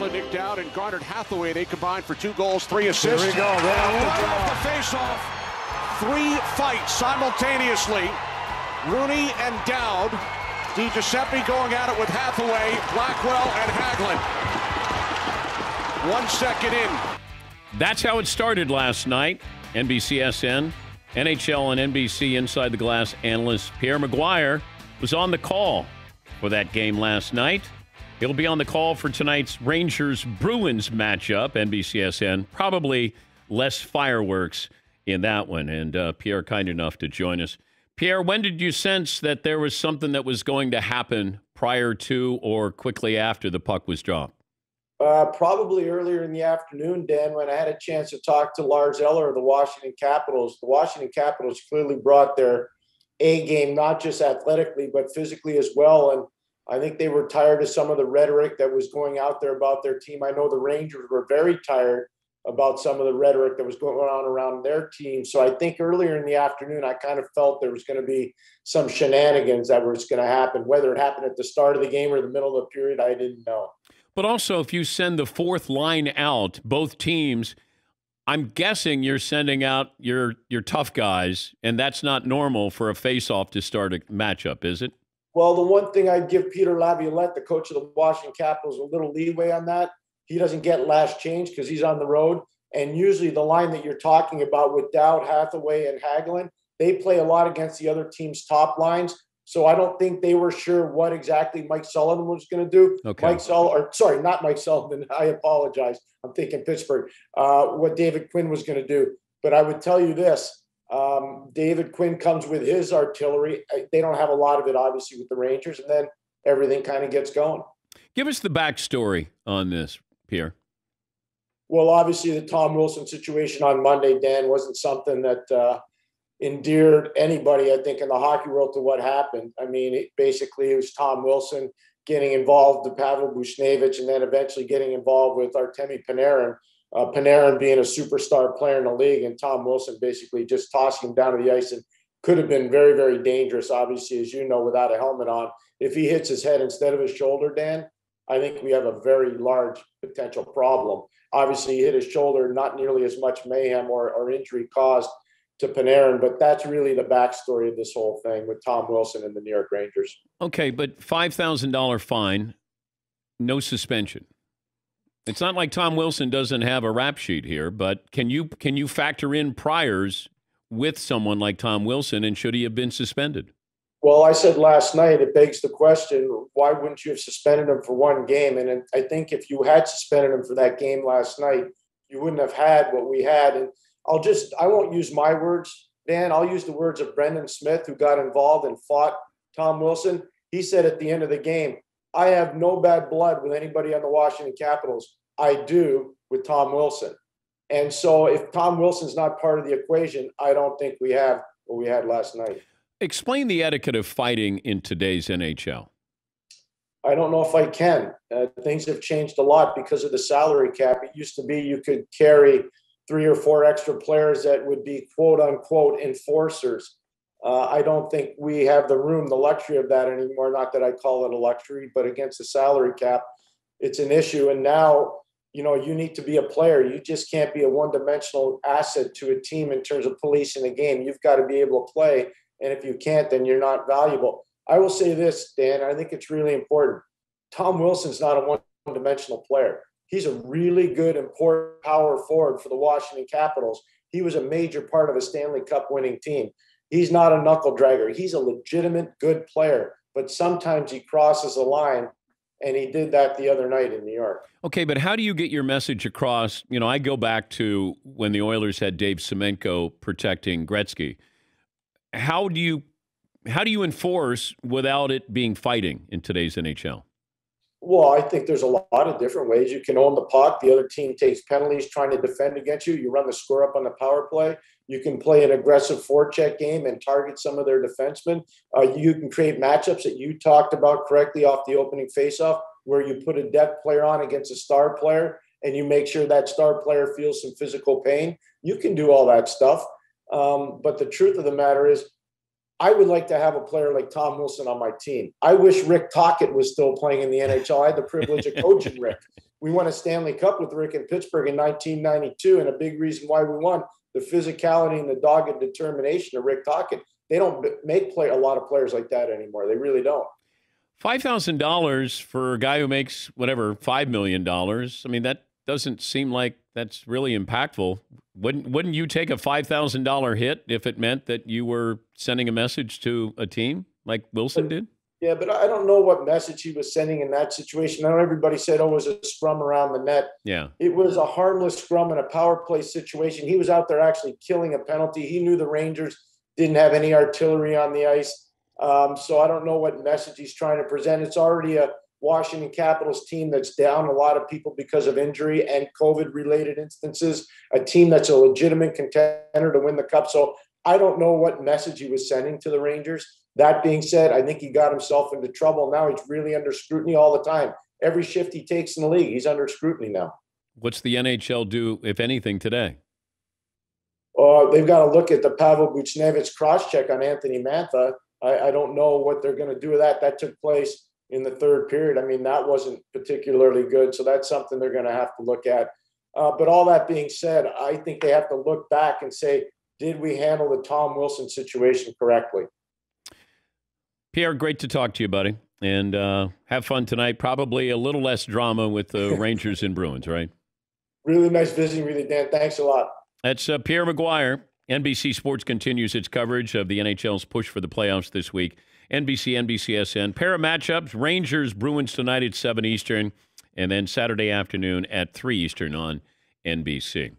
Hagelin nicked out, and Garnered Hathaway, they combined for 2 goals, 3 assists. Here we go. Right off the face-off, 3 fights simultaneously. Rooney and Dowd. Di Giuseppe going at it with Hathaway, Blackwell, and Hagelin. 1 second in. That's how it started last night. NBCSN, NHL and NBC Inside the Glass analyst Pierre McGuire was on the call for that game last night. He'll be on the call for tonight's Rangers-Bruins matchup, NBCSN. Probably less fireworks in that one. And Pierre, kind enough to join us. Pierre, when did you sense that there was something that was going to happen prior to or quickly after the puck was dropped? Probably earlier in the afternoon, Dan, when I had a chance to talk to Lars Eller of the Washington Capitals. The Washington Capitals clearly brought their A game, not just athletically, but physically as well. And I think they were tired of some of the rhetoric that was going out there about their team. I know the Rangers were very tired about some of the rhetoric that was going on around their team. So I think earlier in the afternoon, I kind of felt there was going to be some shenanigans that was going to happen. Whether it happened at the start of the game or the middle of the period, I didn't know. But also, if you send the fourth line out, both teams, I'm guessing you're sending out your tough guys, and that's not normal for a face-off to start a matchup, is it? Well, the one thing I'd give Peter Laviolette, the coach of the Washington Capitals, a little leeway on that. He doesn't get last change because he's on the road. And usually the line that you're talking about with Dowd, Hathaway, and Hagelin, they play a lot against the other team's top lines. So I don't think they were sure what exactly Mike Sullivan was going to do. Okay. Not Mike Sullivan. I apologize. I'm thinking Pittsburgh. What David Quinn was going to do. But I would tell you this. David Quinn comes with his artillery. They don't have a lot of it, obviously, with the Rangers. And then everything kind of gets going. Give us the backstory on this, Pierre. Well, obviously, the Tom Wilson situation on Monday, Dan, wasn't something that endeared anybody, I think, in the hockey world to what happened. I mean, it was Tom Wilson getting involved with Pavel Buchnevich and then eventually getting involved with Artemi Panarin. Panarin being a superstar player in the league and Tom Wilson basically just tossing him down to the ice and could have been very, very dangerous, obviously, as you know, without a helmet on. If he hits his head instead of his shoulder, Dan, I think we have a very large potential problem. Obviously, he hit his shoulder, not nearly as much mayhem or injury caused to Panarin, but that's really the backstory of this whole thing with Tom Wilson and the New York Rangers. Okay, but $5,000 fine, no suspension. It's not like Tom Wilson doesn't have a rap sheet here, but can you factor in priors with someone like Tom Wilson, and should he have been suspended? Well, I said last night, it begs the question, why wouldn't you have suspended him for one game? And I think if you had suspended him for that game last night, you wouldn't have had what we had. And I won't use my words, Dan. I'll use the words of Brendan Smith, who got involved and fought Tom Wilson. He said at the end of the game, I have no bad blood with anybody on the Washington Capitals. I do with Tom Wilson. And so if Tom Wilson's not part of the equation, I don't think we have what we had last night. Explain the etiquette of fighting in today's NHL. I don't know if I can. Things have changed a lot because of the salary cap. It used to be you could carry 3 or 4 extra players that would be quote unquote enforcers. I don't think we have the luxury of that anymore. Not that I call it a luxury, but against the salary cap, it's an issue. And now, you need to be a player. You just can't be a one-dimensional asset to a team in terms of policing the game. You've got to be able to play. And if you can't, then you're not valuable. I will say this, Dan, I think it's really important. Tom Wilson's not a one-dimensional player. He's a really good, important power forward for the Washington Capitals. He was a major part of a Stanley Cup winning team. He's not a knuckle dragger. He's a legitimate good player, but sometimes he crosses a line, and he did that the other night in New York. Okay, but how do you get your message across? I go back to when the Oilers had Dave Semenko protecting Gretzky. How do you enforce without it being fighting in today's NHL? Well, I think there's a lot of different ways. You can own the puck. The other team takes penalties trying to defend against you. You run the score up on the power play. You can play an aggressive forecheck game and target some of their defensemen. You can create matchups that you talked about correctly off the opening faceoff, where you put a depth player on against a star player and you make sure that star player feels some physical pain. You can do all that stuff. But the truth of the matter is, I would like to have a player like Tom Wilson on my team. I wish Rick Tocchet was still playing in the NHL. I had the privilege of coaching Rick. We won a Stanley Cup with Rick in Pittsburgh in 1992, and a big reason why we won, the physicality and the dogged determination of Rick Tocchet. They don't make a lot of players like that anymore. They really don't. $5,000 for a guy who makes, whatever, $5 million. I mean, that doesn't seem like that's really impactful. Wouldn't you take a $5,000 hit if it meant that you were sending a message to a team like Wilson did? Yeah, but I don't know what message he was sending in that situation. I know everybody said, it was a scrum around the net. Yeah. It was a harmless scrum in a power play situation. He was out there actually killing a penalty. He knew the Rangers didn't have any artillery on the ice. So I don't know what message he's trying to present. It's already a Washington Capitals team that's down a lot of people because of injury and COVID-related instances, a team that's a legitimate contender to win the Cup. So I don't know what message he was sending to the Rangers. That being said, I think he got himself into trouble. Now he's really under scrutiny all the time. Every shift he takes in the league, he's under scrutiny now. What's the NHL do, if anything, today? They've got to look at the Pavel Buchnevich cross-check on Anthony Mantha. I don't know what they're going to do with that. That took place in the third period. I mean, that wasn't particularly good. So that's something they're going to have to look at. But all that being said, I think they have to look back and say, did we handle the Tom Wilson situation correctly? Pierre, great to talk to you, buddy. And have fun tonight. Probably a little less drama with the Rangers and Bruins, right? Really nice visiting with you, Dan. Thanks a lot. That's Pierre McGuire. NBC Sports continues its coverage of the NHL's push for the playoffs this week. NBC, NBCSN. Pair of matchups, Rangers, Bruins tonight at 7 Eastern, and then Saturday afternoon at 3 Eastern on NBC.